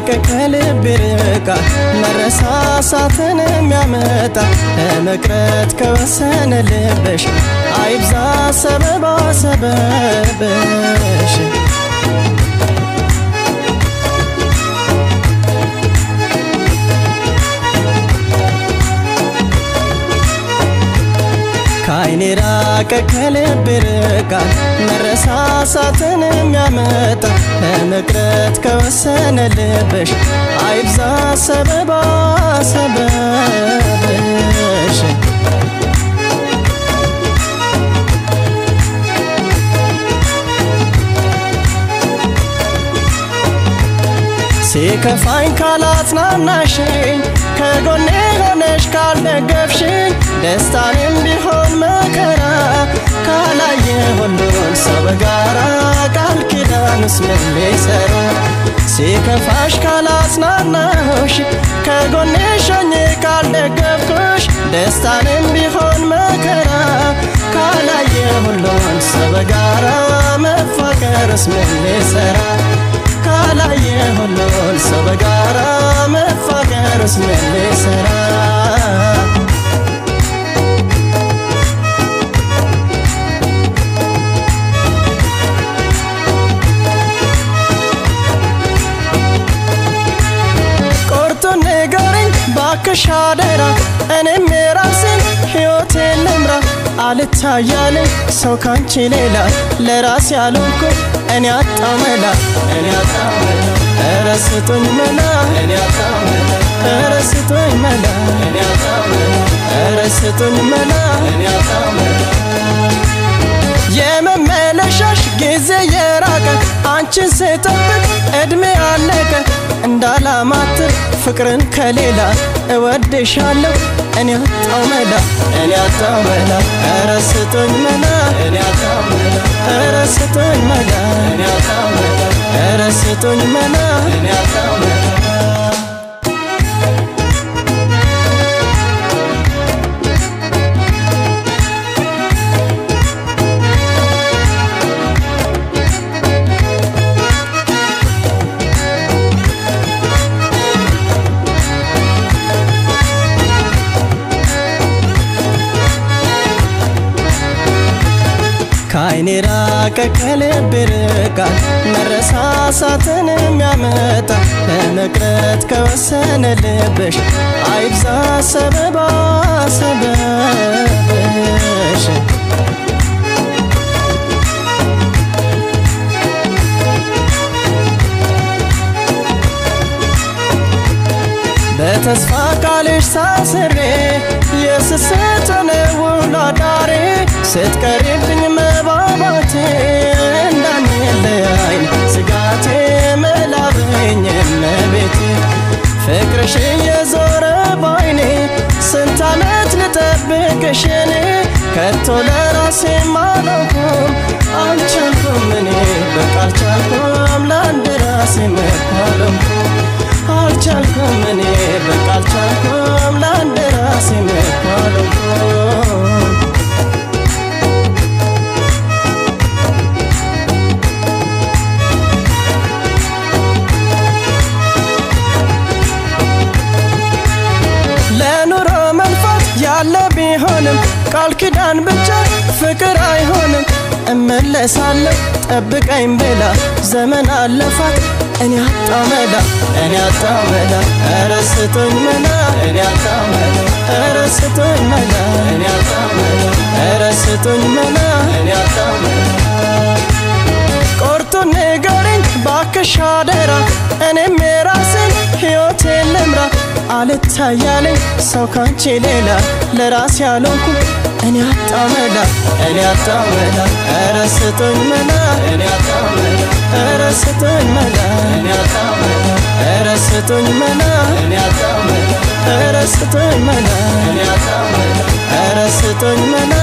የራቀ ከልብ ይርቃል መረሳሳትን የሚያመጣ ለመቅረት ከወሰነ ልብሽ አይብዛ ሰበባ ሰበብሽ ከዓይኔ የራቀ ከልብ ይርቃል መረሳሳትን የሚያመጣ ለመቅረት ከወሰነ ልብሽ አይብዛ ሰበባ ሰበብሽ ሲከፋኝ ካላጽናናሽኝ ከጎኔ ሆነሽ ካልደገፍሽኝ ደስታንም ቢሆን መከራ ካላየ ሁሉን ሰው በጋራ ቃል ኪዳንስ ምን ሊሰራ ሲከፋሽ ካላጽናናሁሽ ከጎኔ ሆኜ ካልደገፍኩሽ ደስታንም ቢሆን መከራ ካላየ ሁሉን ሰው በጋራ መፋቀርስ ምን ሊሰራ ካላየ ሁሉን ሰው በጋራ መፋቀርስ ምን ሊሰራ ቆርጦን ንገሪኝ ባክሽ አደራ እኔም የራሴን ሕይወቴን ልምራ አልታያለኝ ሰው ካንቺ ሌላ ለራሴ ያልሆንኩ እኔ አጣው መላ ኧረ ስጡኝ መላ ኧረ ስጡኝ መላ ኧረ ስጡኝ መላ የመመለሻሽ ጊዜ የራቀ አንቺን ስጠብቅ ዕድሜ አለቀ እንዳላማትር ፍቅርን ከሌላ እወድሻለሁ እኔ አጣው መላ ኧረ ስጡኝ መላ ኧረ ስጡኝ መላ ኧረ ስጡኝ መላ ከዓይኔ የራቀ ከልብ ይርቃል መረሳሳትን የሚያመጣ ለመቅረት ከወሰነ ልብሽ አይብዛ ሰበባ ሰበብሽ በተስፋ ቃልሽ ሳስሬ የስስትን ውሎ አዳሬ ስትቀሪብኝ መባባቴ እንዳንለያይ ስጋቴ መላበኝ እመቤቴ ፍቅርሽ የዞረ ባይኔ ስንት ዓመት ልጠብቅሽ እኔ ከቶ ለራሴ አላውኩም አልቻልኩም እኔ በቃ አልቻልኩም ለአንድ ራሴ መኳለምኩም አልቻልኩም እኔ በቃ አልቻልኩም ለአንድ ራሴ መኳለምኩም ለኑሮ መልፋት ያለ ቢሆንም ቃል ኪዳን ብቻ ፍቅር አይሆንም እመለሳለሁ ጠብቀኝ ብላ ዘመን አለፋት እኔ አጣው መላ ኧረ ስጡኝ መላ ኧረ ስጡኝ መላ ኧረ ስጡኝ መላ ቆርጦን ንገሪኝ ባክሽ አደራ እኔም የራሴን ሕይወቴን ልምራ አልታያለኝ ሰው ካንቺ ሌላ ለራሴ ያልሆንኩ እኔ አጣው መላ ኧረ ስጡኝ መላ ኧረ ስጡኝ መላ ኧረ ስጡኝ መላ ኧረ ስጡኝ መላ ኧረ ስጡኝ መላ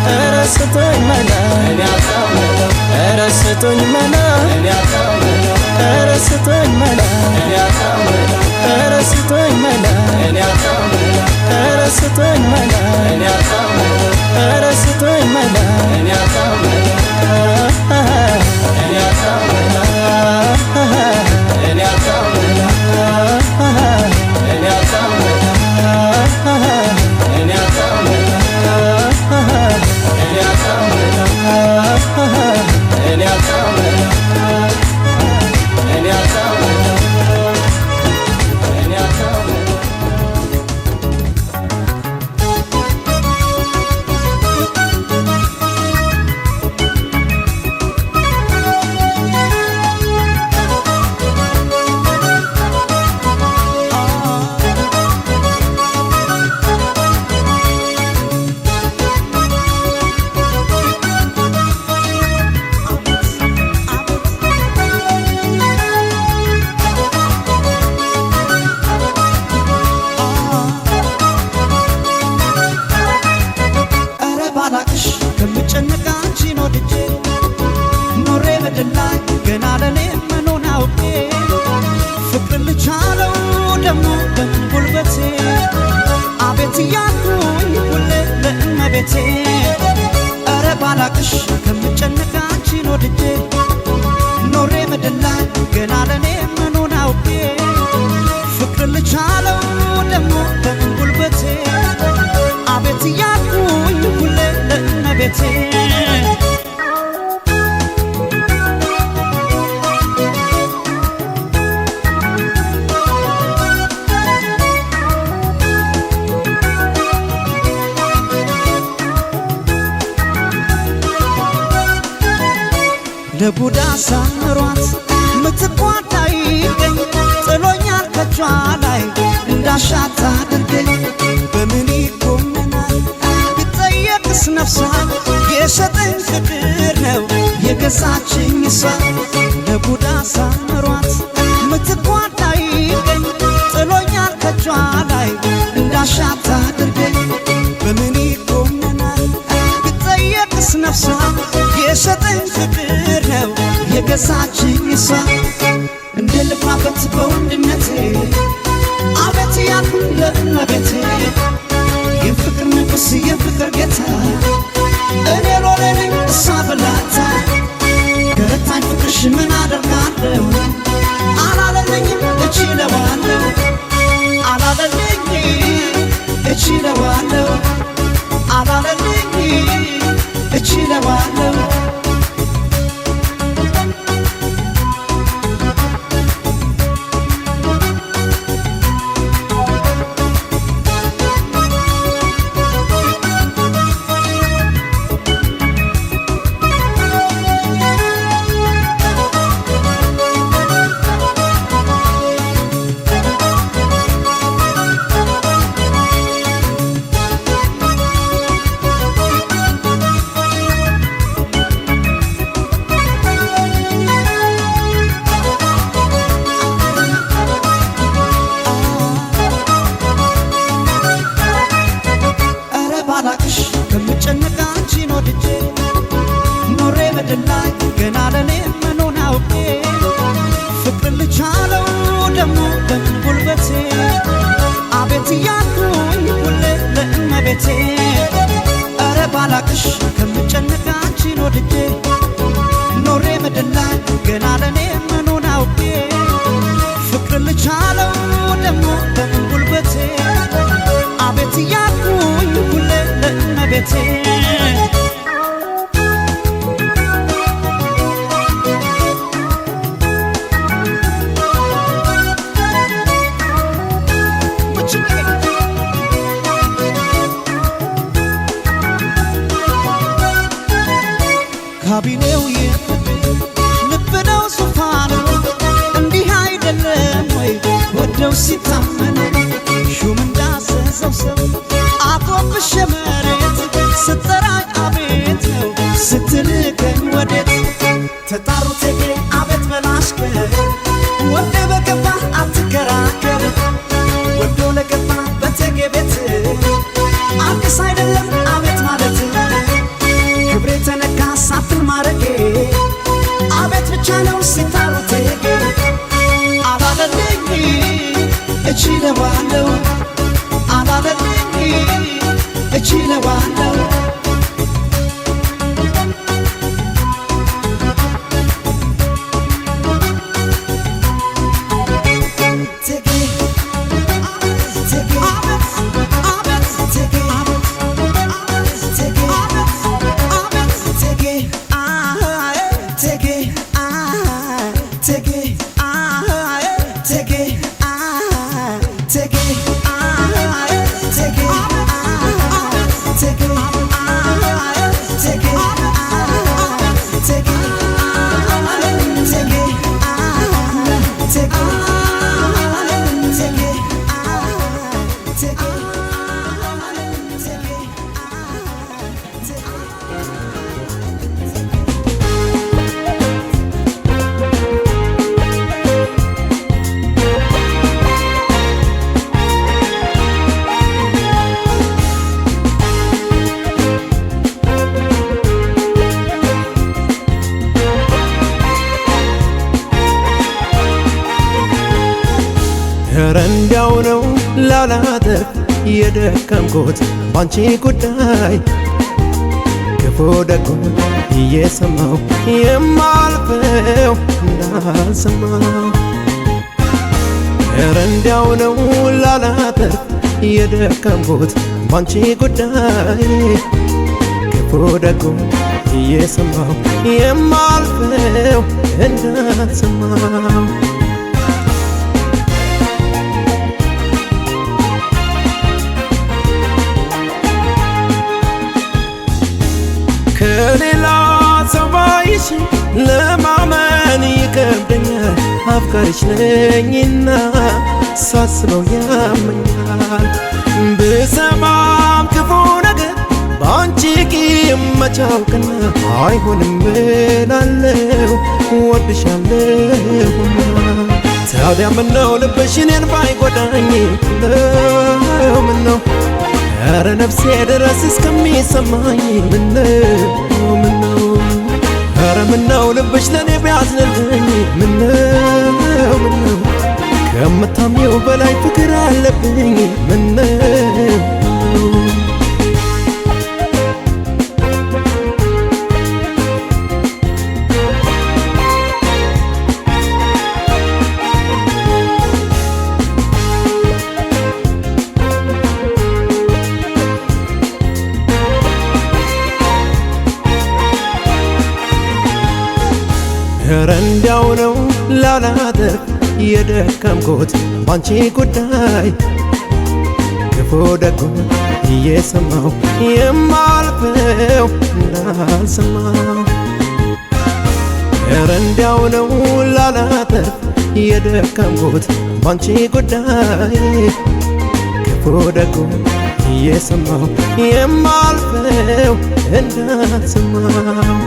ኧረ ስጡኝ መላ ኧረ ስጡኝ መላ ኧረ ስጡኝ መላ ኧረ ስጡኝ መላ ኧረ ስጡኝ መላ ኧረ ስጡኝ መላ እኔ እመቤቴ ኧረ ባላቅሽ ከምጨነቅ አንቺን ወድጄ ኖሬ ምድር ላይ ገና ለኔ መኖን አውቄ ፍቅር ልቻለው ደሞ በምን ጉልበቴ አቤት እያልኩኝ ሁሌ ለእመቤቴ ለቡዳ ሳምሯት ምትኳታ ይገኝ ጥሎኛል ከጇ ላይ እንዳሻት አድርገኝ በምን ይጎመናል ብጠየቅስ ነፍሷ የሰጠኝ ፍቅር ነው የገዛችኝ እሷ ለቡዳ ሳምሯት ምትኳታ ይገኝ ጥሎኛል ከጇ ላይ እንዳሻት አድርገኝ በምን ይጎመናል ብጠየቅስ ነፍሷ የሰጠኝ ፍቅር ነው የገዛችኝ እሷ እንደ ልባበት በወንድነቴ አቤት ያልኩኝ ለእመቤቴ የፍቅር ንጉሥ የፍቅር ጌታ እኔ ሎሌ ነኝ እሷ በላታ ገረታኝ ፍቅርሽ ምን አደርጋለሁ አላለለኝም እችለዋለሁ አላለለኝ እችለዋለሁ አላለለኝ እችለዋለሁ ባላቅሽ ከምጨነቅ አንቺን ወድጄ ኖሬ ምድር ላይ ገና ለኔ መኖን አውቄ ፍቅር ልቻለው ደሞ በምን ጉልበቴ አቤት እያልኩኝ ሁሌ ለእመቤቴ ኧረ ባላቅሽ ከምጨነቅ አንቺን ወድጄ ኖሬ ምድር ላይ ገና ለኔ መኖን አውቄ ፍቅር ልቻለው ደሞ በምን ጉልበቴ አቤት እያልኩኝ ሁሌ ለእመቤቴ ካቢኔው ልብ ነው ዙፋኑ እንዲህ አይደለም ወይ ወደው ሲታመኑ ሹም እንዳዘዘው ሰው አቆብሽ መሬት ስትጠራኝ አቤት ነው ስትልከኝ ወዴት ተጣሩ ቴጌ አቤት በላሽከር ወደ በገባ አትከራከር ወዶ ለገባ በቴጌ ቤት አዲስ አይደለም አቤት ማለት ክብሬ ተነካ ሳትን ማረጌ አቤት ብቻ ነው ሲታሩ ቴጌ አላለልኝ እችለዋለሁ አላለልኝ እችለዋለሁ ኧረ እንዲያው ነው ላላጠፍ የደከምኩት ባንቺ ጉዳይ ክፉ ደጉን እየሰማው የማልፈው እንዳልሰማው ኧረ እንዲያው ነው ላላተርፍ የደከምኩት ባንቺ ጉዳይ ክፉ ደጉን እየሰማው የማልፈው እንዳልሰማው ከሌላ ሰው ባይሽ ለማመን ይከብደኛል አፍቃሪሽ ነኝና ሳስበው ያመኛል ብሰማም ክፉ ነገር ባንቺ ቂም መቻውቅና አይሆንም እላለሁ ወድሻለሁና ታዲያ ምነው ልብሽ እኔን ባይጎዳኝ ምነው ኧረ ነፍሴ ድረስ እስከሚሰማኝ ምነው ኧረ ምነው ልብሽ ለኔ ቢያዝንልኝ ምነው ከምታምኚው በላይ ፍቅር አለብኝ ምነው ኧረ እንዲያው ነው ላላተርፍ የደከምኩት ባንቺ ጉዳይ ክፉ ደጉን እየሰማው የማልፈው እንዳልሰማው ኧረ እንዲያው ነው ላላተርፍ የደከምኩት ባንቺ ጉዳይ ክፉ ደጉን እየሰማው የማልፈው እንዳልሰማው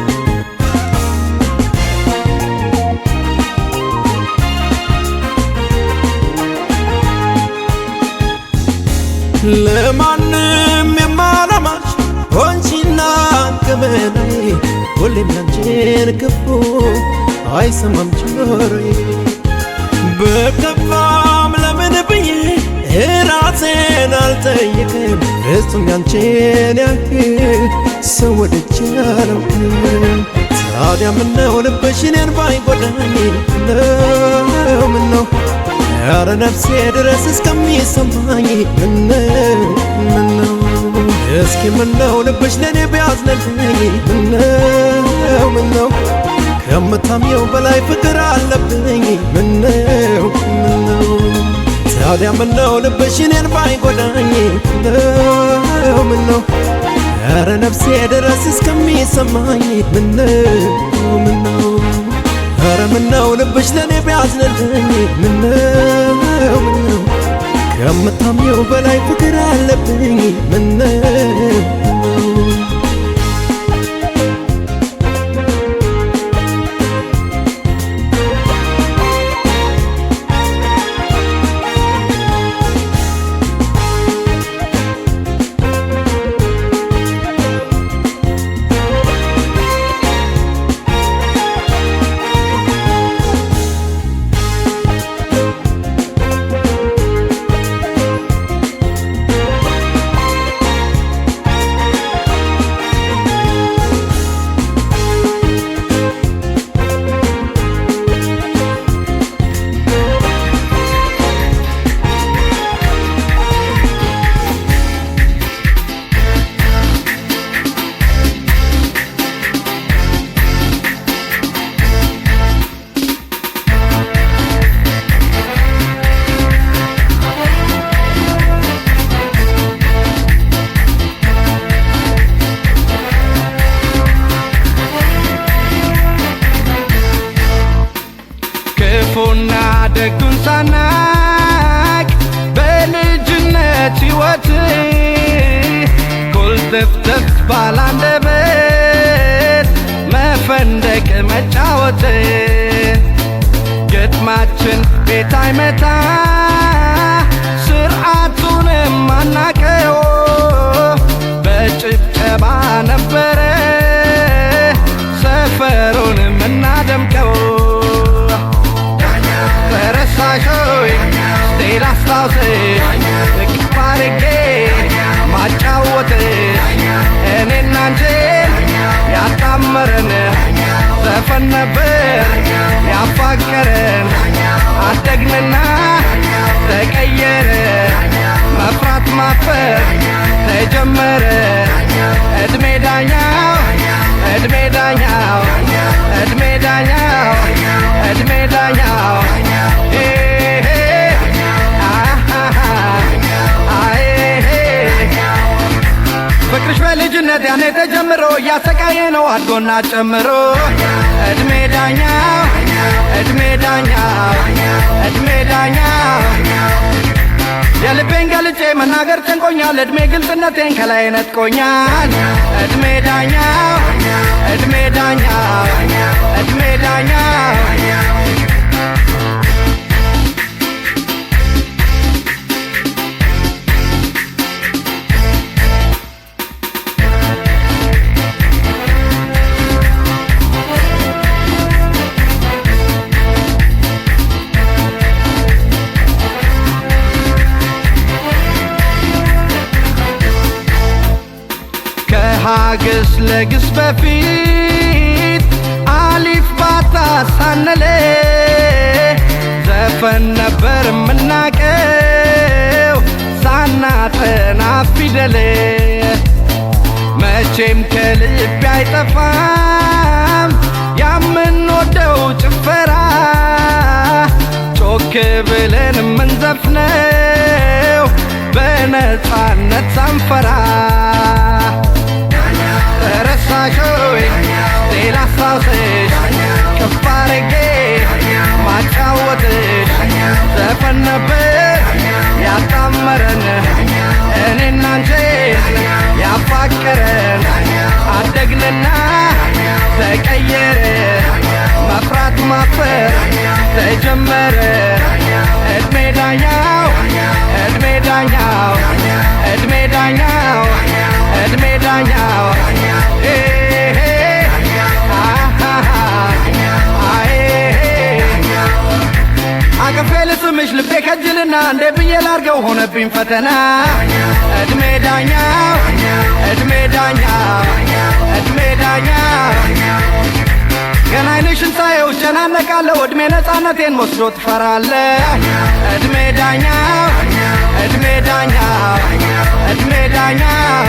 ለማንም የማላማሽ ሆንሽና ገመናዬ ሁሌም ያንቺን ክፉ አይሰማም ጆሮዬ በከፋም ለምን ብዬ ራሴን አልጠይቅም ፍጹም ያንቺን ያህል ሰው ወድጄ አላውቅም ታዲያ ምነው ልብሽ እኔን ባይጎዳኝ ምነው ኧረ ነፍሴ ድረስ እስከሚሰማኝ ምነው እስኪ ምነው ልብሽ ለኔ ቢያዝንልኝ ምነው ከምታምኚው በላይ ፍቅር አለብኝ ምነው ታዲያ ምነው ልብሽ እኔን ባይጎዳኝ ምነው ኧረ ነፍሴ ድረስ እስከሚሰማኝ ምነው ኧረ ምነው ልብሽ ለኔ ቢያዝንልኝ ምነው ከምታምኚው በላይ ፍቅር አለብኝ ምነው ክፉና ደጉን ሳናቅ በልጅነት ሕይወት ኮልተፍተፍ ባላንደበት መፈንደቅ መጫወት ግጥማችን ቤት አይመታ ስርዓቱንም አናቀው በጭብጨባ ነበረ ሰፈሩን ምናደምቀው ተረሳሾይ ስቴል አስታውስሽ እቅፍ አድርጌ ማጫወትሽ እኔና አንቺ ዘፈን ነበር ያፋቀረን አደግንና ተቀየረ መፍራት ማፈር ተጀመረ እድሜ ዳኛው እድሜ ዳኛው እድሜ ዳኛው እድሜ ዳኛው ፍቅርሽ በልጅነት ያኔ ተጀምሮ እያሰቃየ ነው አድጎና ጨምሮ እድሜ ዳኛው እድሜ ዳኛው እድሜ ዳኛው የልቤን ገልጬ መናገር ጨንቆኛል እድሜ ግልጽነቴን ከላይ ነጥቆኛል እድሜ ዳኛው እድሜ ዳኛው እድሜ ዳኛው ከሀግስ ለግስ በፊት አሊፍ ባታ ሳነለ ዘፈን ነበር ምናቀው ሳናጠና ፊደል መቼም ከልብ አይጠፋም ያምንወደው ጭፈራ ጮክ ብለን ምንዘፍነው በነፃነት ሳንፈራ ረሳሾይ ሌላ ሳውስሽ ከፍ አርጌ ማጫወትሽ ዘፈን ነበር ያጣመረን እኔና አንቺን ያፋቀረን አደግንና ተቀየረ መፍራት ማፈር ተጀመረ እድሜ ዳኛው እድሜ ዳኛው እድሜ ዳኛው እድሜ ዳኛው አቅፌ ልስምሽ ልቤ ከጅልና እንዴ ብዬ ላርገው ሆነብኝ ፈተና እድሜ ዳኛው እድሜ ዳኛው እድሜ ዳኛው ገና ዓይንሽን ሳየው እጨናነቃለሁ እድሜ ነፃነቴን ወስዶ ትፈራለህ እድሜ ዳኛው እድሜ ዳኛው እድሜ ዳኛው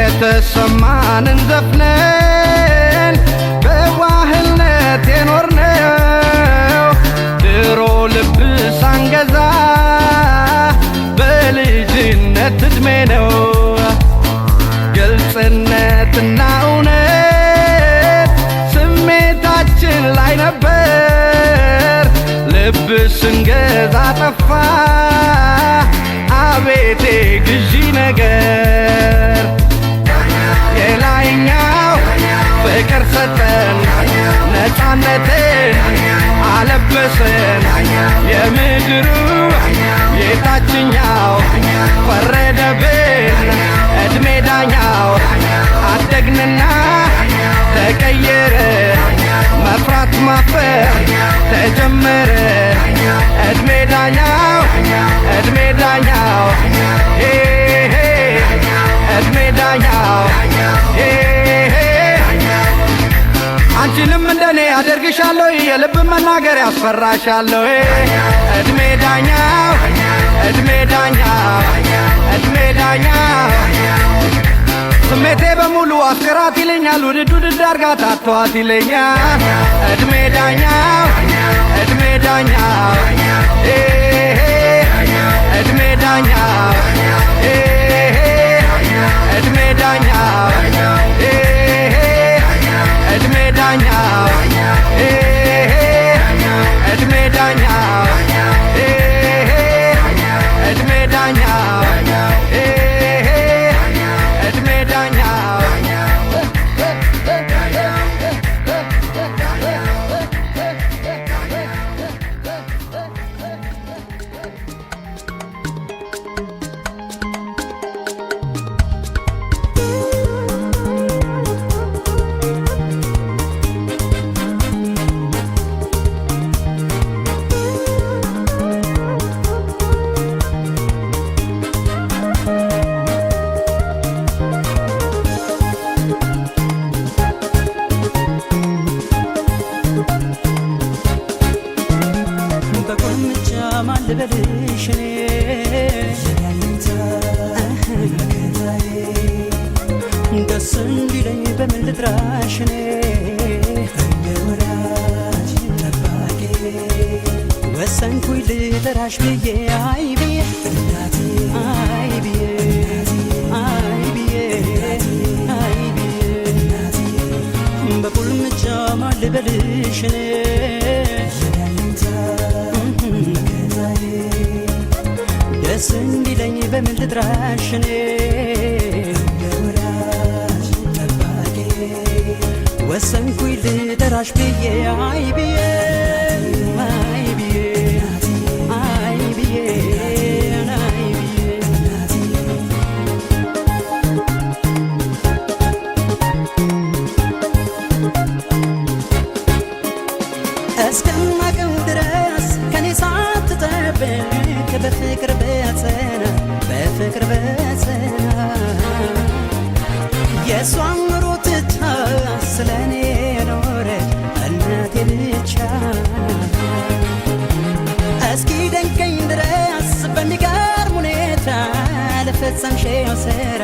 የተሰማንን ዘፍነን በዋህልነት የኖርነው ድሮ ልብ ሳንገዛ በልጅነት እድሜ ነው ግልጽነትና እውነት ስሜታችን ላይ ነበር ልብ ስንገዛ ጠፋ አቤቴ ግዢ ነገር የላይኛው ፍቅር ሰጠን ነፃነትን አለበሰን የምድሩ የታችኛው ፈረደብን እድሜ ዳኛው አደግንና ተቀየረ መፍራት ማፈር ተጀመረ እድሜ ዳኛው እድሜ ዳኛው እድሜ ዳኛው አንቺንም እንደኔ አደርግሻለሁ የልብ መናገር ያስፈራሻለሁ እድሜ ዳኛው እድሜ ዳኛው እድሜ ዳኛው ስሜቴ በሙሉ አፍቅራት ይለኛል ውድድ ውድድ አርጋት አተዋት ይለኛል እድሜ ዳኛው እድሜ ዳኛው እድሜ ዳኛው እድሜ ዳኛው እድሜ ዳኛው እድሜ ዳኛው እድሜ ዳኛው እድሜ ዳኛው እንዲለኝ በምን ልጥራሽ እኔ እንደ ወዳጅ ጠባቂ ወሰንኩኝ ልጠራሽ ብዬ አይ ብዬ እናቴ አይ ብዬ አይ ብዬ አይ ብዬ በቁልምጫ ማን ልበልሽ እኔ ደስ እንዲለኝ በምን ልጥራሽ እኔ እንደ ወዳጅ ጠባቂ ወሰንኩኝ ልጠራሽ ብዬ አይ ብዬ አይ ብዬ አይ ብዬ አይ ብዬ እስከማውቀው ድረስ ከኔ ሳትጠብቅ በፍቅር በጸና በፍቅር በጸና የሷን ኑሮ ትታ ስለኔ ኖረች እናቴ ብቻ እስኪ ደንቀኝ ድረስ በሚገርም ሁኔታ ለፈጸምሽው ስራ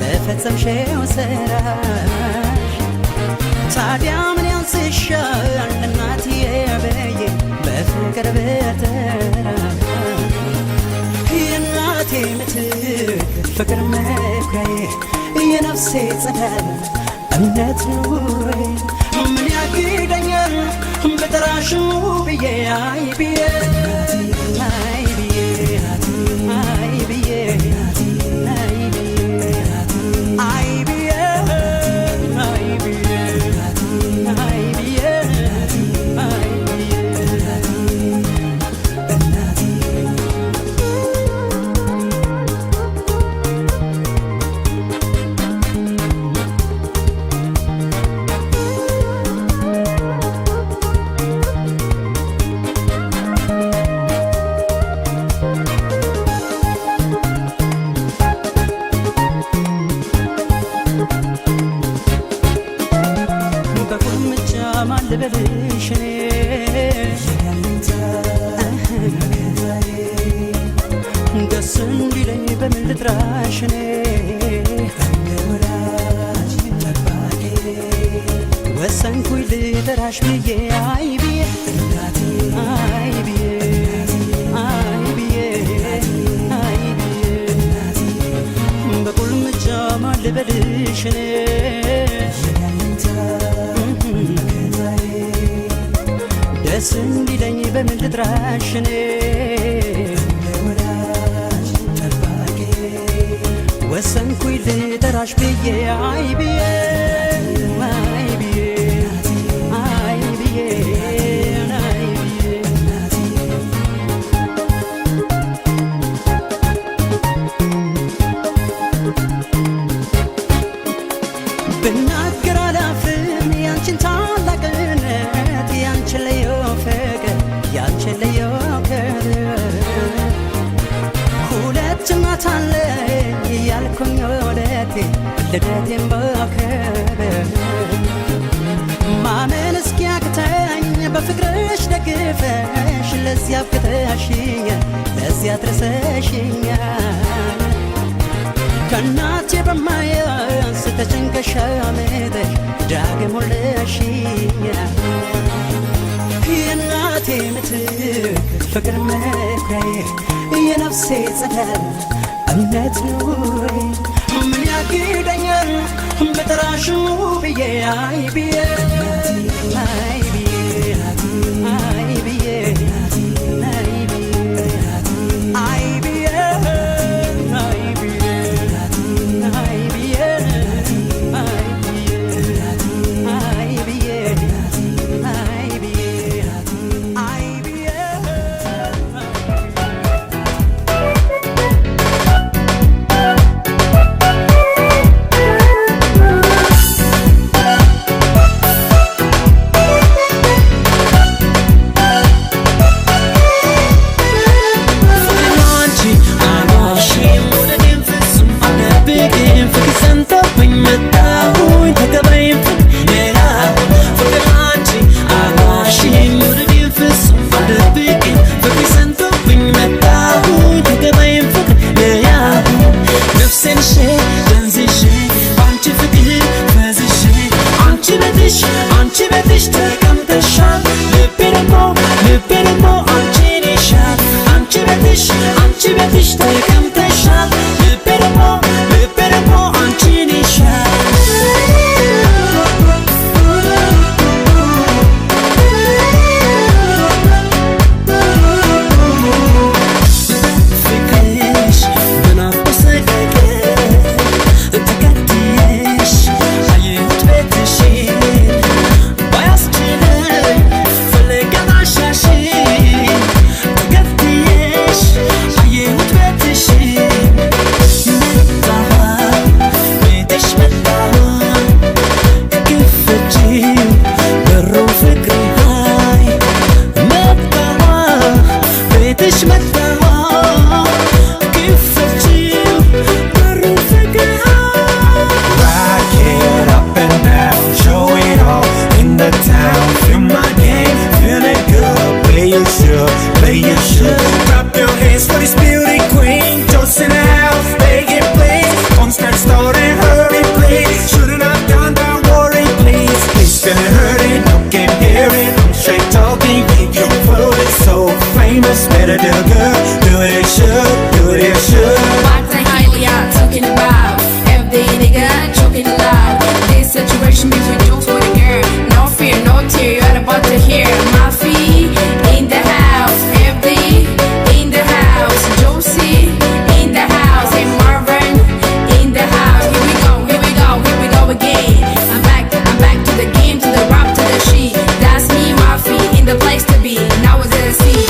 ለፈጸምሽው ስራሽ ታዲያ ምን ያንስሻል እናትዬ በዬ በፍቅር በተራ የእናቴ ምትክ ፍቅር መኩሪያዬ የነፍሴ ጸዳል እምነት ኑሮዬ ምን ያግደኛል በጠራሽ ብዬ አይ ብዬ አይ ብዬ አይ ብዬ አይ ብዬ አይ ብዬ አይ ብዬ አይ ብዬ አይ ብዬ በቁልምጫ ማን ልበልሽ እኔ ደስ እንዲለኝ በምን ልጥራሽ እኔ እንደ ወዳጅ ጠባቂ ወሰንኩኝ ልጠራሽ ብዬ አይ ብዬ እናቴ አይ ብዬ አይ ብዬ አይ ብዬ በቁልምጫ ማን ልበልሽ እኔ ደስ እንዲለኝ በምን ልጥራሽ እኔ እንደ ወዳጅ ጠባቂ ወሰንኩኝ ልጠራሽ ብዬ አይ ብዬ አይ ብዬ አይ ብዬ አይ ብዬ ብናገር አላፍርም ያንቺን ታላቅነት ያንቺን ልዩ ፍቅር ያንቺን ልዩ ክብር ሁለት እናት አለኝ እያልኩኝ ወለቴ ልደቴን በክብር ማመን እስኪያቅተኝ በፍቅርሽ ደግፈሽ ለዚያ አብቅተሽኛል ለዚያ አድርሰሽኛል ከእናቴ በማያንስ ተጨንቀሽ አመጠሽ ዳግም ወለሽኛል የእናቴ ምትክ ፍቅር መኩሪያዬ የነፍሴ ጸዳል እምነት ኑሮዬ ምን ያግደኛል በጠራሽ ብዬ አይ ብዬ አይ ብዬ አይ ብዬ አይ ብዬ አይ ብዬ አይ ብዬ አይ ብዬ አይ ብዬ አይ ብዬ አይ ብዬ አይ ብዬ አንቺ ቤትሽ ተቀምጠሻል ልቤ ደግሞ አንቺን ይሻል አንቺ ቤትሽ ተቀምጠሻል ልቤ ደግሞ አንቺን ይሻል ፍቅርሽ በናፍቆት ሰቀቀን ተከትዬሽ አየሁት ቤትሽን ባያስችለኝ ፍለጋን አሻሽኝ ተከትዬሽ አየሁት ቤትሽን መጣሁ ቤትሽ መጣሁ ክፈቺው በሩን ፍቅሬ ሃይ መጣሁ ቤትሽ መጣሁ ክፈቺው በሩን ፍቅሬ Rock it up and down, show it all in the town. Feel my game, feeling good. Play you should. Drop your hands for this beauty queen. Toast in the house, begging please. Don't start starting, hurry please. Shouldn't have done that, worry please. Please feeling hurting, no can hear it. I'm straight talking, yeah, your flow is so famous. Better do good, do it should, do it should. What the hell we are talking about? Everyday nigga choking loud. This situation means we don't want a girl. No fear, no tear, you're about to hear my feet in the house. Everyday in the house. Josie in the house. And Marvin in the house. Here we go again. I'm back to the game, to the rap, to the sheet. That's me, my feet in the place to be. Now it's the sea.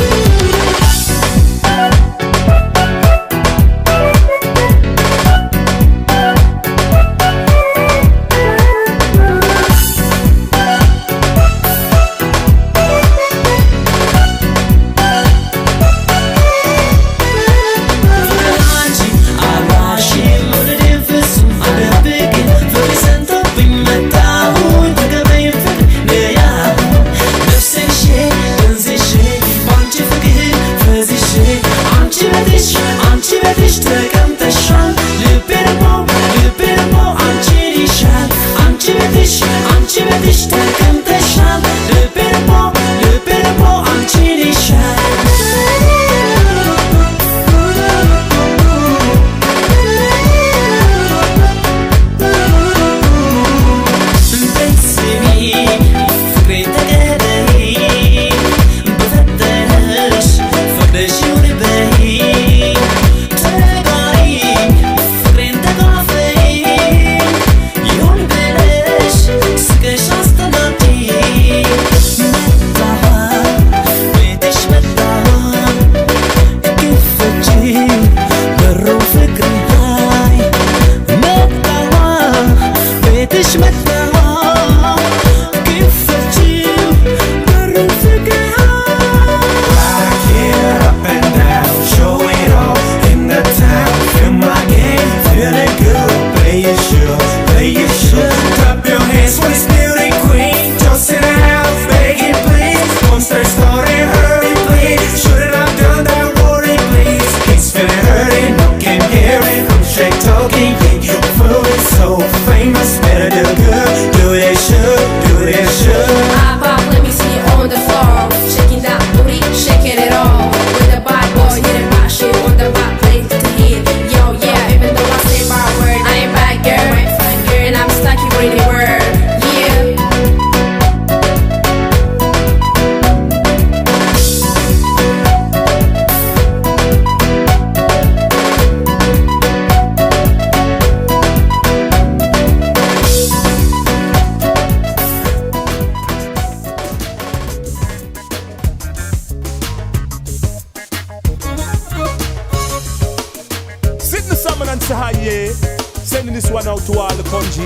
Sending this one out to all the country.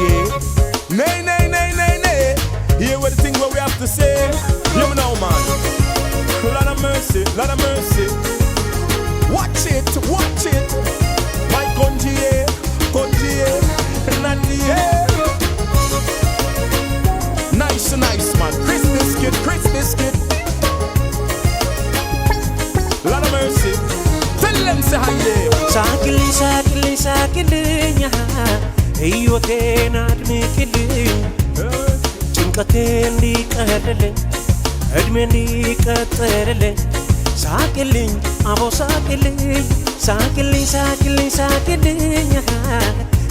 Nay, nay, nay, nay, nay. Hear what the thing what we have to say. You know, man. Lord of mercy, Lord of mercy. Watch it, watch it. My country, Nandi, nice, nice, man. Christmas kid. Lord of mercy. Tell them say hi there. ሳቅልኝ ህይወቴን አድምቅልኝ ጭንቀቴ እንዲቀልልኝ እድሜ እንዲቀጥልልኝ ሳቅልኝ አቦ ሳቅልኝ ሳቅልኝ ሳቅልኝ ሳቅልኝ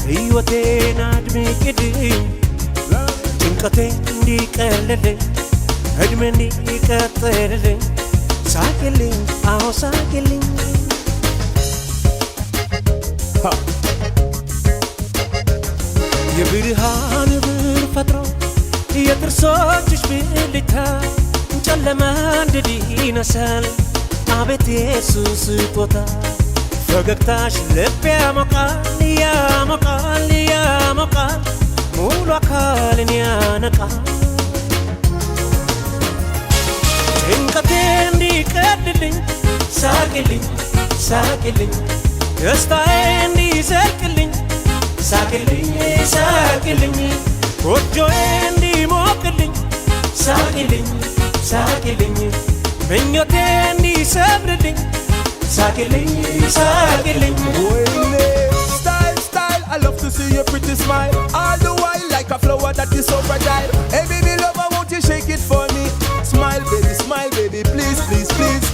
ሕይወቴን አድምቅልኝ ጭንቀቴ እንዲቀልልኝ እድሜ እንዲቀጥልልኝ ሳቅልኝ አቦ ሳቅልኝ የብርሃን ብር ፈጥሮ የጥርሶችሽ ብልታ ጨለማ እንድል ይነሳል አቤት ኢየሱስ ስጦታ ፈገግታሽ ልብ ያሞቃል ያሞቃል ያሞቃል ሙሉ አካልን ያነቃል ጭንቀቴ እንዲቀልልኝ ሳቅልኝ ሳቅልኝ ደስታዬ እንዲዘልቅልኝ ሳቅልኝ ሳቅልኝ ጎጆዬ እንዲሞቅልኝ ሳቅልኝ ሳቅልኝ ምኞቴ እንዲሰምርልኝ ሳቅልኝ ሳቅልኝ Style, style, I love to see your pretty smile all the while like a flower that is so fragile. Hey baby lover, won't you shake it for me? Smile baby, please, please, please.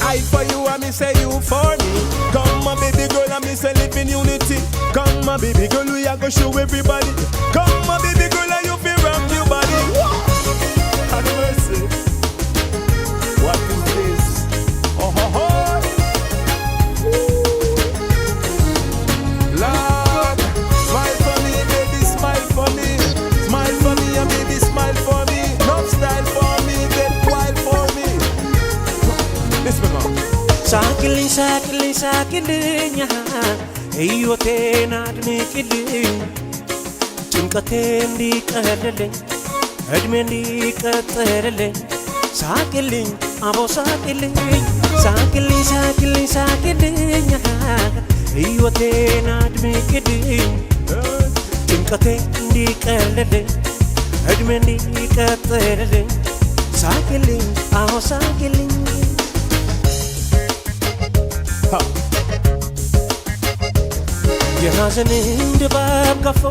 I for you and me say you for me. Come on baby girl and me say live in unity. Come on baby girl, we are gonna show everybody. Come on baby girl and you feel rock your body. Have mercy. What is this? Oh ho ho. Lord, smile for me baby, smile for me. Smile for me and baby smile for me. No style for me, get wild for me. Listen mom. ሳቅልኝ ሳቅልኝ ሳቅልኝ ሕይወቴን አድምቅልኝ ጭንቀቴ እንዲቀልልኝ እድሜ እንዲቀጥልልኝ ሳቅልኝ አቦ ሳቅልኝ ሳቅልኝ ሳቅልኝ ሳቅልኝ ሕይወቴን አድምቅልኝ ጭንቀቴ እንዲቀልልኝ እድሜ እንዲቀጥልልኝ ሳቅልኝ አቦ ሳቅልኝ የሐዘንን ድባብ ገፎ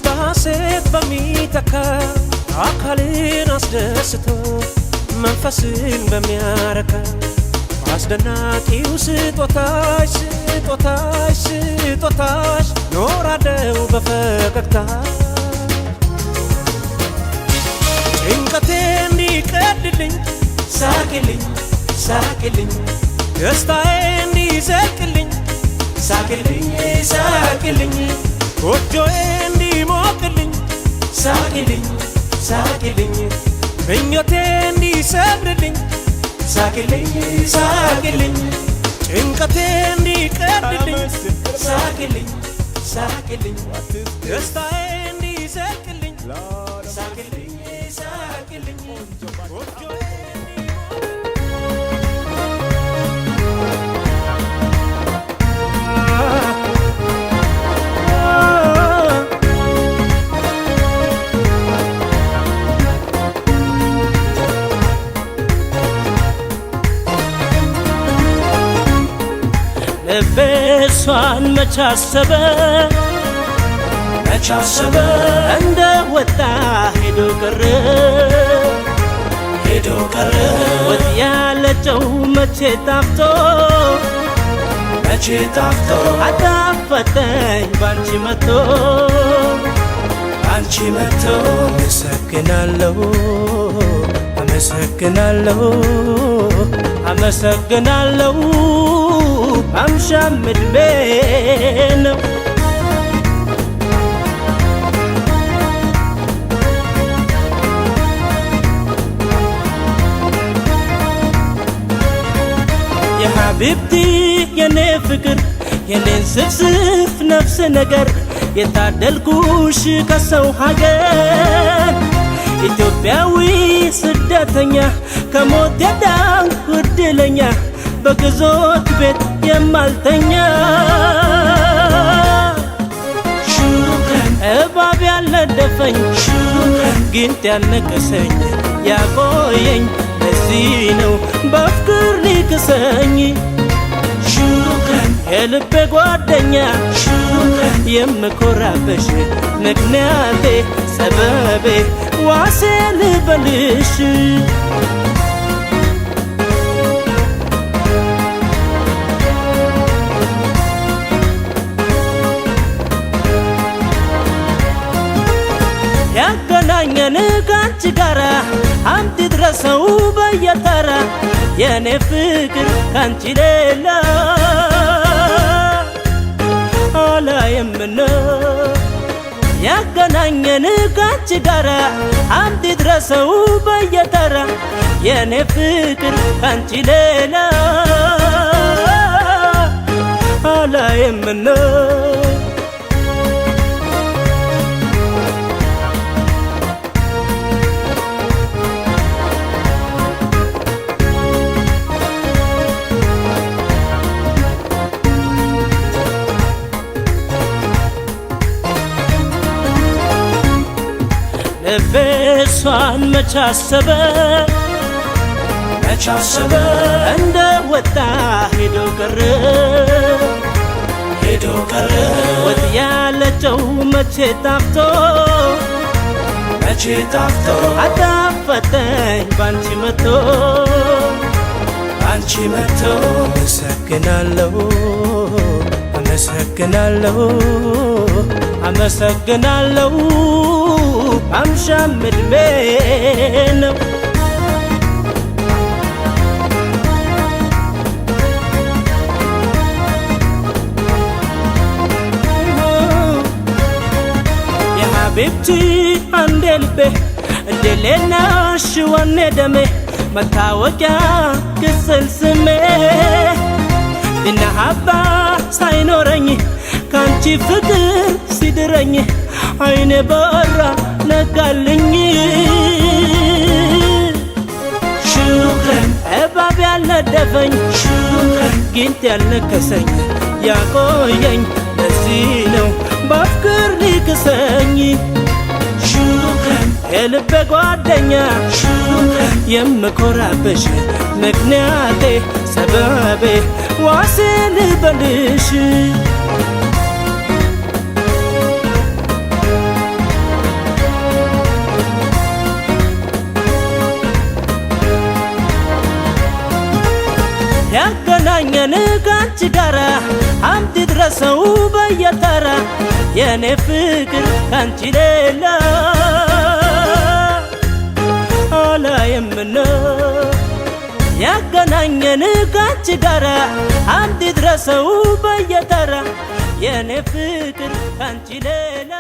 በሐሴት በሚተካ አካልን አስደስቶ መንፈስን በሚያረካ አስደናቂው ስጦታሽ ስጦታሽ ስጦታሽ ኖራለው በፈገግታ ጭንቀቴ እንዲቀልልኝ ሳቅልኝ ሳቅልኝ ደስታዬ እንዲዘልቅልኝ ሳቅልኝ ሳቅልኝ ጎጆዬ እንዲሞቅልኝ ሳቅልኝ ሳቅልኝ ምኞቴ እንዲሰምርልኝ ሳቅልኝ ሳቅልኝ ጭንቀቴ እንዲቀልልኝ ሳቅልኝ ሳቅልኝ ደስታዬ እንዲዘልቅልኝ ሳቅልኝ ሳቅልኝ ጎጆዬ ልቤሷን መቻሰበ እንደ ወጣ ሄዶ ቀረ ወጥ ያለጨው መቼ ጣፍቶ አጣፈጠኝ ባንቺ መቶ አመሰግናለሁ አመሰግናለሁ አመሰግናለሁ አምሻም ዕድሜ ነው የሐቢብቲ የኔ ፍቅር የኔን ስፍስፍ ነፍስ ነገር የታደልኩሽ ከሰው ሀገር ኢትዮጵያዊ ስደተኛ ከሞት የዳንኩ ዕድለኛ በግዞት ቤት የማልተኛ እባብ ያልነደፈኝ ጊንጥ ያልነቀሰኝ ያቆየኝ ለዚህ ነው በፍቅር ሊክሰኝ የልቤ ጓደኛ የምኮራብሽ ምክንያቴ ሰበቤ ዋሴ ልበልሽ ያገናኘን ካንቺ ጋራ አምጥ ድረሰው በየተራ የኔ ፍቅር ካንቺ ሌላ አላየምና ያገናኘን ካንቺ ጋራ አምጥ ድረሰው በየተራ የኔ ፍቅር ካንቺ ሌላ አላየምና ልቤሷን መቻሰበ እንደ ወጣ ሄዶ ቀረ ወጥ ያለጨው መቼ ጣፍቶ አጣፈጠኝ ባንቺ መቶ አመሰግናለሁ አምሻም እድሜ ነው የሀቢብቲ አንዴ ልቤ እንደሌናሽ ዋኔ ደሜ መታወቂያ ቅጽል ስሜ ድናሀባ ሳይኖረኝ ካንቺ ፍቅር ሲድረኝ አይኔ በራ ነጋልኝ ሹክረን እባብ ያልነደፈኝ ሹክረን ጊንጥ ያልነከሰኝ ያቆየኝ ለዚህ ነው በፍቅር ሊክሰኝ ሹክረን የልቤ ጓደኛ ሹክረን የምኮራብሽ ምክንያቴ ሰበቤ ዋሴ ልበልሽ ያገናኘን ካንቺ ጋራ አምጥ ድረሰው በየተራ የኔ ፍቅር ካንቺ ሌላ አላየምና ያገናኘን ካንቺ ጋራ አምጥ ድረሰው በየተራ የኔ ፍቅር ካንቺ ሌላ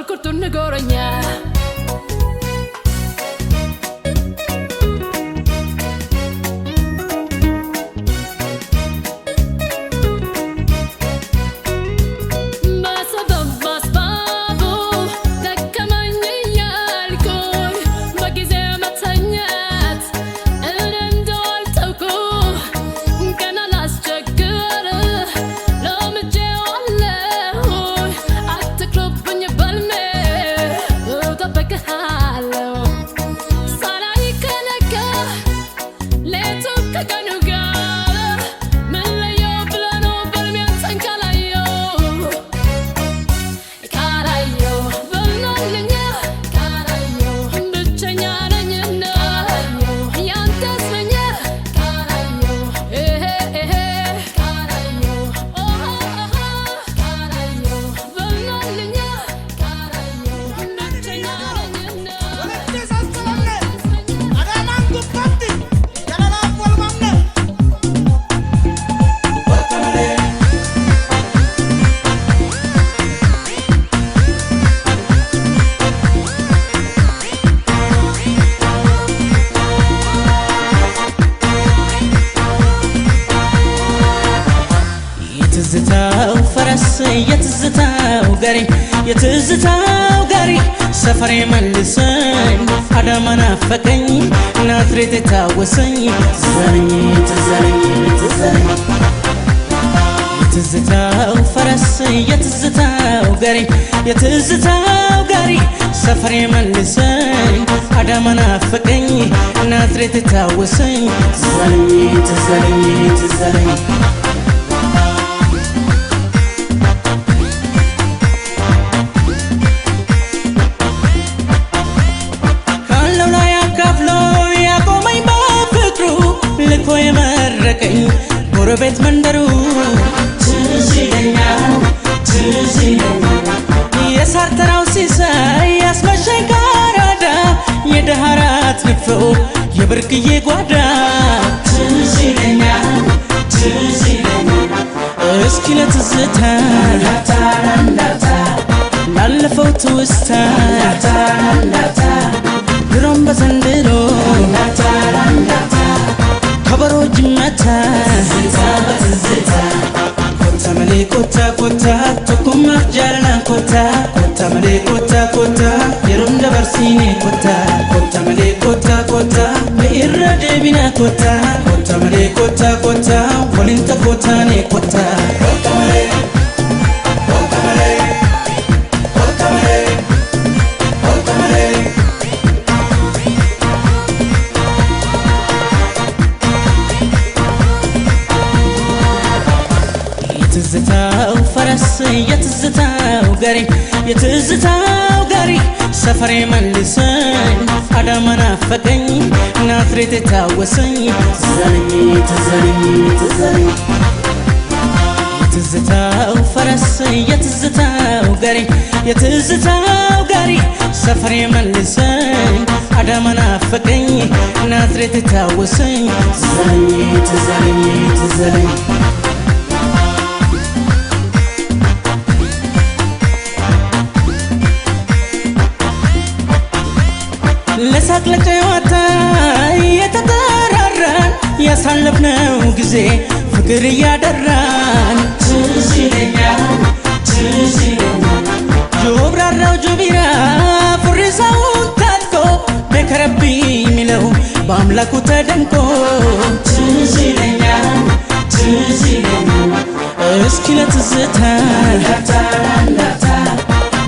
kurtun ንገረኛ የትዝታው ጋሪ ሰፈሬ መልሰኝ አዳማ ናፈቀኝ ናዝሬት ታወሰኝ ትዘረኝ ትዘረኝ ትዘረኝ የትዝታው ፈረስ የትዝታው ጋሪ ሰፈሬ መልሰኝ አዳማ ናፈቀኝ ናዝሬት ታወሰኝ ትዘረኝ ትዘረኝ ትዘረኝ ጎረቤት መንደሩ ትዝ ይለኛል የሳር ተራው ሲሳይ ያስመሸኝ ካራዳ የደሃራት ንፍሮ የብርቅዬ ጓዳ ትዝ ይለኛል እስኪ ለትዝታ ላለፈው ትውስታ ድሮም በዘንድሮ ከበሮ ጅመታ ኮታ መሌ ኮታ ኮታ ቶኩማ ጃለና ኮታ ኮታ መሌ ኮታ ኮታ የሮም ደበርሲኔ ኮታ ኮታ መሌ ኮታ ኮታ በኢራ ደቢና ኮታ ኮታ መሌ ኮታ ኮታ ወሊንተ ኮታኔ ኮታ ኮታ መሌ የትዝታው ፈረስ የትዝታው ጋሪ ሰፈሬ መልሰኝ አዳማ ናፈቀኝ ናዝሬት ታወሰኝ ትዘረኝ ትዘረኝ ትዘረኝ የትዝታው ፈረስ የትዝታው ጋሪ ሰፈሬ መልሰኝ አዳማ ናፈቀኝ ናዝሬት ታወሰኝ ትዘረኝ ትዘረኝ ትዘረኝ ለሳቅ ለጨዋታ የተጠራራን ያሳለፍነው ጊዜ ፍቅር እያደራን ትዝ ይለኛል ጆብራራው ጆቢራ ፉሪሳውን ታጥቆ በከረቢ ሚለው በአምላኩ ተደንቆ ትዝ ይለኛል እስኪ ለትዝታ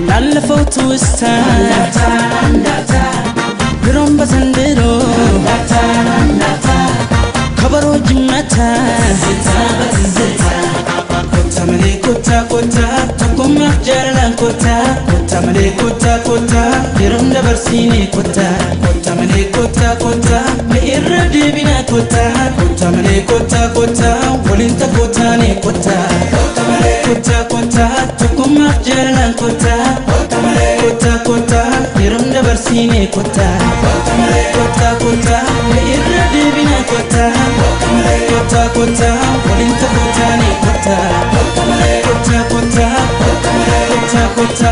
ላለፈው ትውስታ ድሮም በዘንድሮ ከበሮ ጅመታ ኮታ መሌ ኮታ ኮታ ቶኩማ ጃለናን ኮታ ኮታ መሌ ኮታ ኮታ የሮም ደበርሲኔ ኮታ ኮታ መሌ ኮታ ኮታ በኢራ ደቢና ኮታ ኮታ መሌ ኮታ ኮታ ወሊንተ ኮታኔ ኮታ ኮታ መሌ ኮታ ኮታ ቶኩማ ጃለናን ኮታ ኮታ መሌ ኮታ ኮታ የሮም ደበርሲኔ ኮታ ኮታ መሌ ኮታ ኮታ በኢራ ደቢና ኮታ ኮታ ኮታ ወሊንተ ኮታኔ ኮታ ኮታ መሌ ኮታ ኮታ ኮታ ኮታ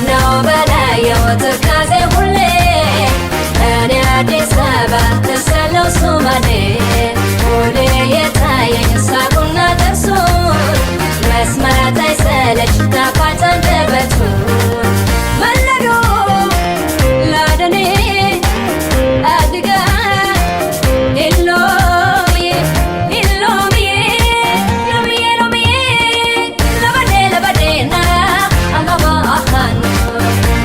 ምነው በላየው ትካዜ ሁሌ እኔ አዲስ አበባ እሳለው ሶማሌ ሁሌ የታየኝ ሳቁና ጥርሱ መስማት አይሰለች ጣፋጭ አንደበቱ መለዶ ላደኔ አድጋ ኢሎሚዬ ኢሎሚዬ ሎሚዬ ሎሚዬ ለበዴ ለበዴና አማባ አኻኑ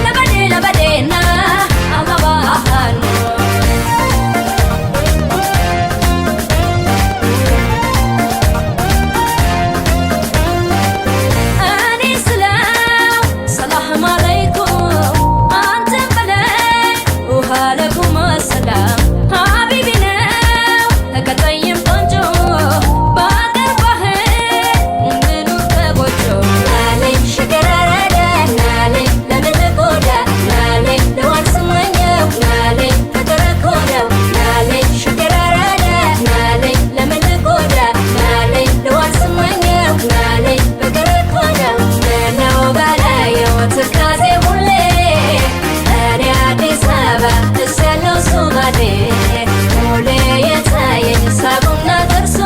ለበዴ ለበዴና አማባ አኻኑ እኔ ስለው ሰላም አለይኩም አንተም በለኝ ወአለይኩም ሰላም ሀቢቢ ነው ተከታይም ቆንጆ በአገር ባህል ምኑ ተጎጆ ናለኝ ሸገራረዳ ናለኝ ለምን ጎዳ ናለኝ ለዋል ስመኘው ናለኝ ተተረኮነው ናለኝ ሸገራረዳ ናለኝ ለምን ጎዳ ናለኝ ለዋል ስመኘው ናለኝ ተተረኮነው ምነው በላየው ትካዜ ሁሌ እኔ አዲስ አበባ እሳለው ሶማሌ ሁሌ የታየኝ ሳቁና ጥርሱ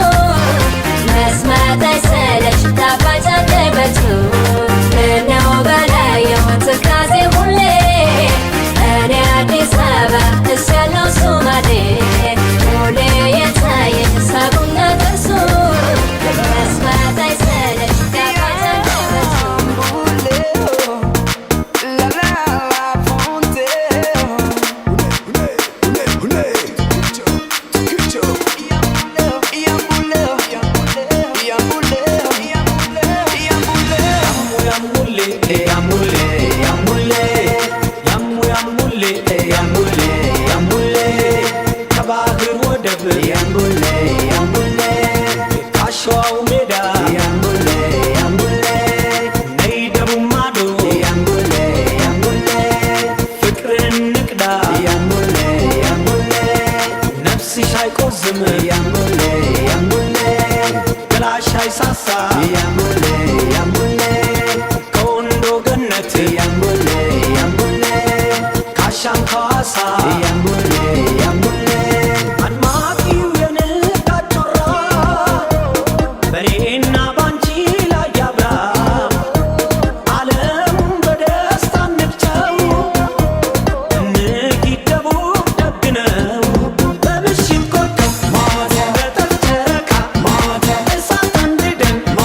መስማት አይሰለች ጣፋጭ አንደበቱ ምነው በላየው ትካዜ ሁሌ እኔ አዲስ አበባ እሳለው ሶማሌ ሁሌ የታየኝ ሳቁና ጥርሱ መስማት አይሰለች ጣፋጭ አንደበቱ Mater,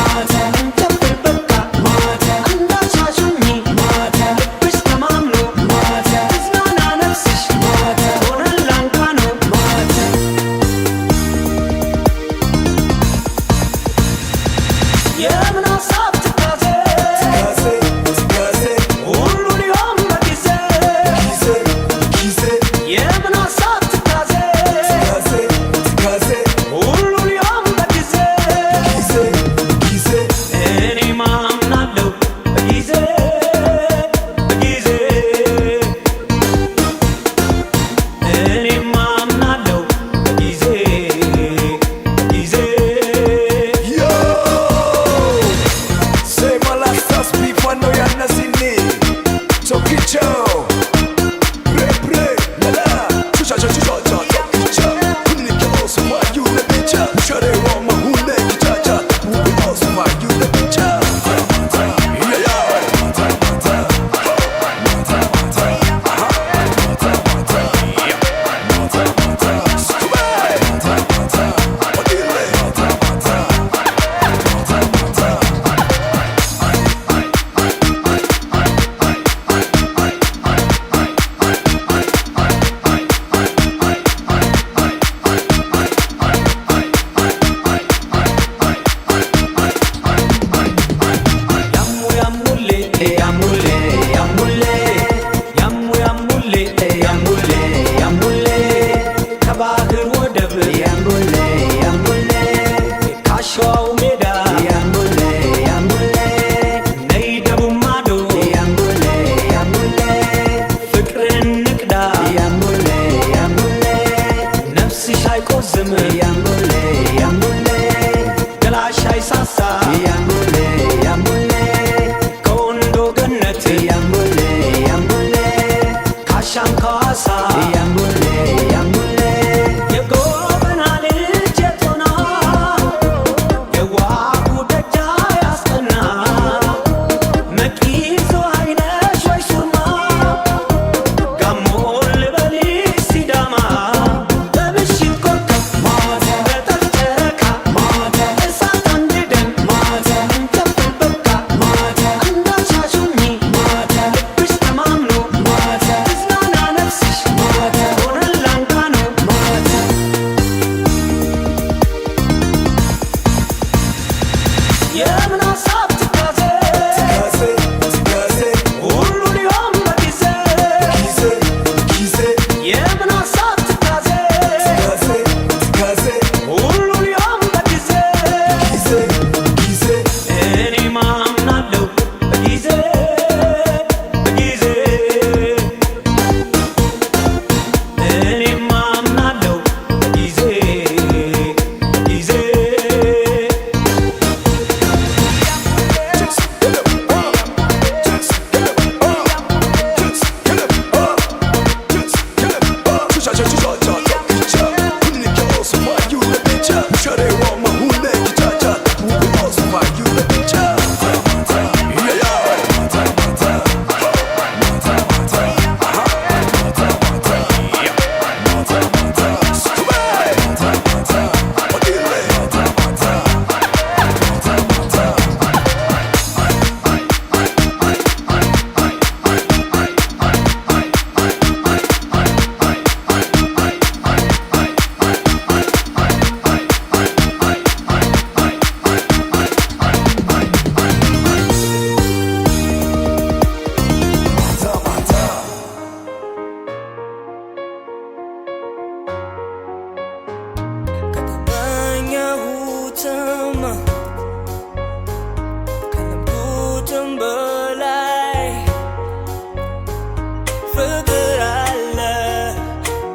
ፍቅር አለ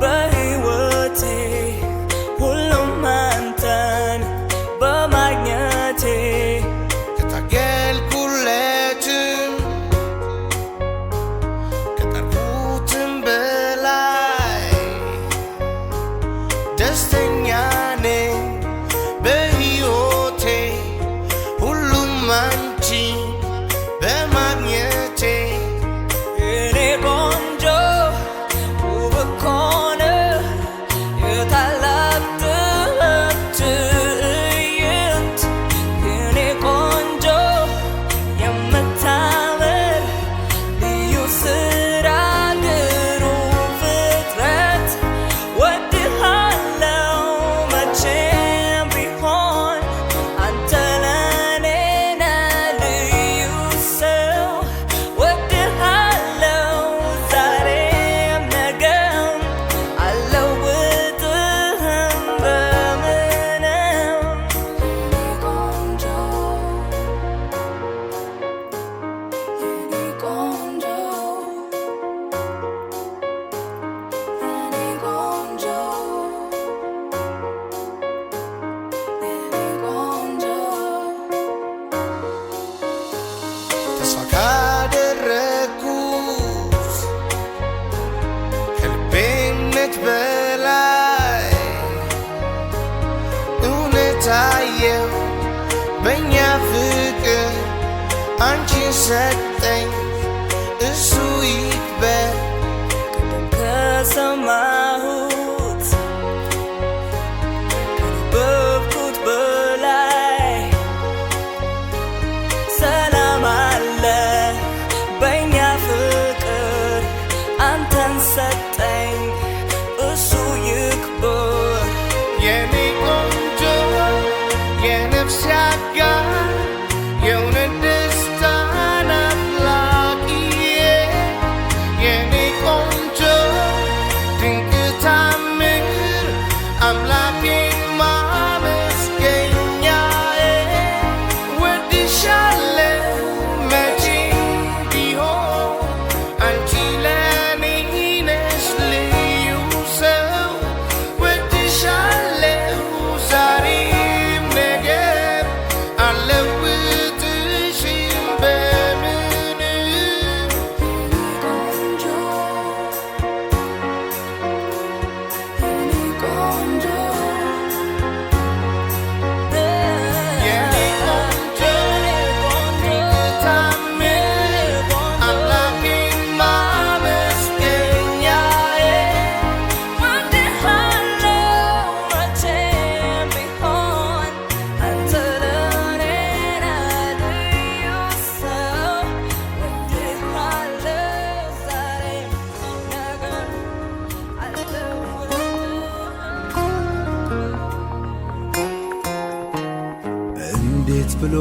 በሕይወቴ ሁሉም አንተን በማግኘቴ ከታገልኩለትም ከጠሩትም በላይ ደስተኛ ነኝ በሕይወቴ ሁሉም አንቺን በማግኘቴ የኔ ቆንጆ ውብ እኮ ነህ የታላቅ ጥበብ ትዕይንት የኔ ቆንጆ የምታምር ልዩ ስራ ግሩም ፍጥረት ወድሃለው መቼም ቢሆን አንተ ለኔ ነህ ልዩ ሰው ወድሃለው ዛሬም ነገም አልለውጥህም በምንም ቆንጆ የኔ ቆንጆ የኔ ቆንጆ የኔ ቆንጆ ተስፋ ካደረግኩት ከልቤነት በላይ እውነት አየሁ በእኛ ፍቅር አንቺን ሰጠኝ እሱ ይክበር ከሰማሁት ካነበብኩት በላይ ሰላም አለ በእኛ ፍቅር አንተን ሰጠኝ እሱ ይክበር የኔ ቆንጆ የነፍስ አጋር የእውነት ደስታን አፍላቂዬ የኔ ቆንጆ ድንቅ ታምር አምላኬን ማመስገኛዬ ወድሻለሁ መቼም ቢሆን አንቺ ለኔ ነሽ ልዩ ሰው ወድሻለሁ ዛሬም ነገም አልለውጥሽም በምንም ቆንጆ የኔ ቆንጆ የኔ ቆንጆ ድንቅ ታምር አምላኬን ማመስገኛዬ ወድሃለው መቼም ቢሆን አንተ ለኔ ነህ ልዩ ሰው ወድሃለው ዛሬም ነገም እንዴት ብሎ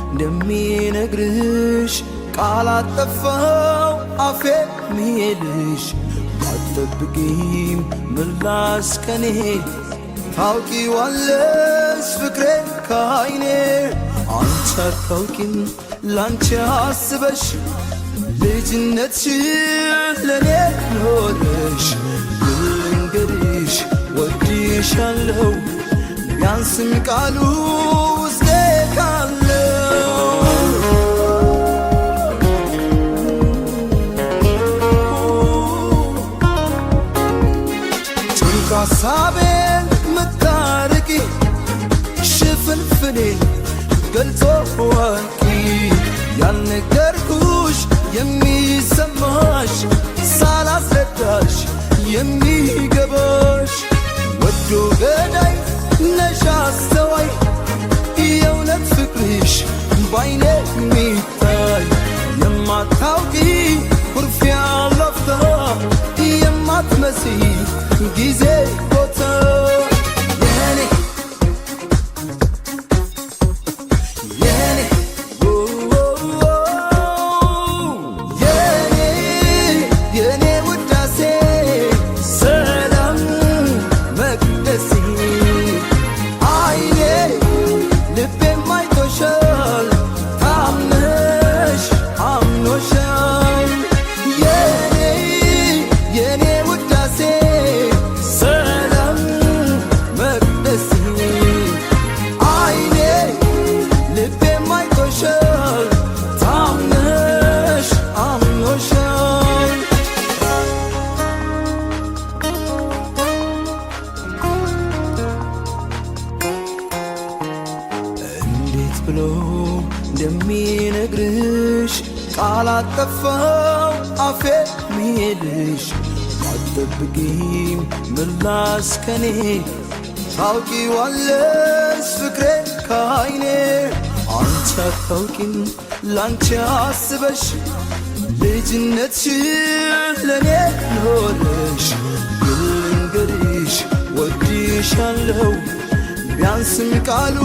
እንደሚነግርሽ ቃል አጠፋው አፌ ሚሄድሽ ባትጠብቂም ምላሽ ከኔ ታውቂዋለሽ ፍቅሬ ከዓይኔ አንቺ አታውቂም ላንቺ አስበሽ ልጅነትሽን ለኔ ኖረሽ ልንገርሽ ወድሻለሁ ቢያንስም ቃሉ ውስጤ ካለው ጭንቅ ሀሳቤን ምታርቂ ሽፍንፍኔን ገልጾ ወቂ ያልነገርኩሽ የሚሰማሽ ሳላስረዳሽ የሚገባሽ ወዶ ገዳይ ነሽ አስተዋይ የእውነት ፍቅርሽ ባይኔ የሚታይ የማታውቂ ኩርፊያ ላፍታ የማትመስይ ጊዜ ቦታ የኔ የኔ የኔ የኔ ውዳሴ ሰላም መቅደሴ አይኔ ልቤም አይቶሻል ባፌ ሚሄድሽ አትጠብቂም ምላስ ከኔ ታውቂዋለሽ ፍቅሬ ከዓይኔ አንቺ አታውቂም ላንቺ አስበሽ ልጅነትሽን ለኔ ኖረሽ ልንገርሽ ወድሻለሁ ቢያንስም ቃሉ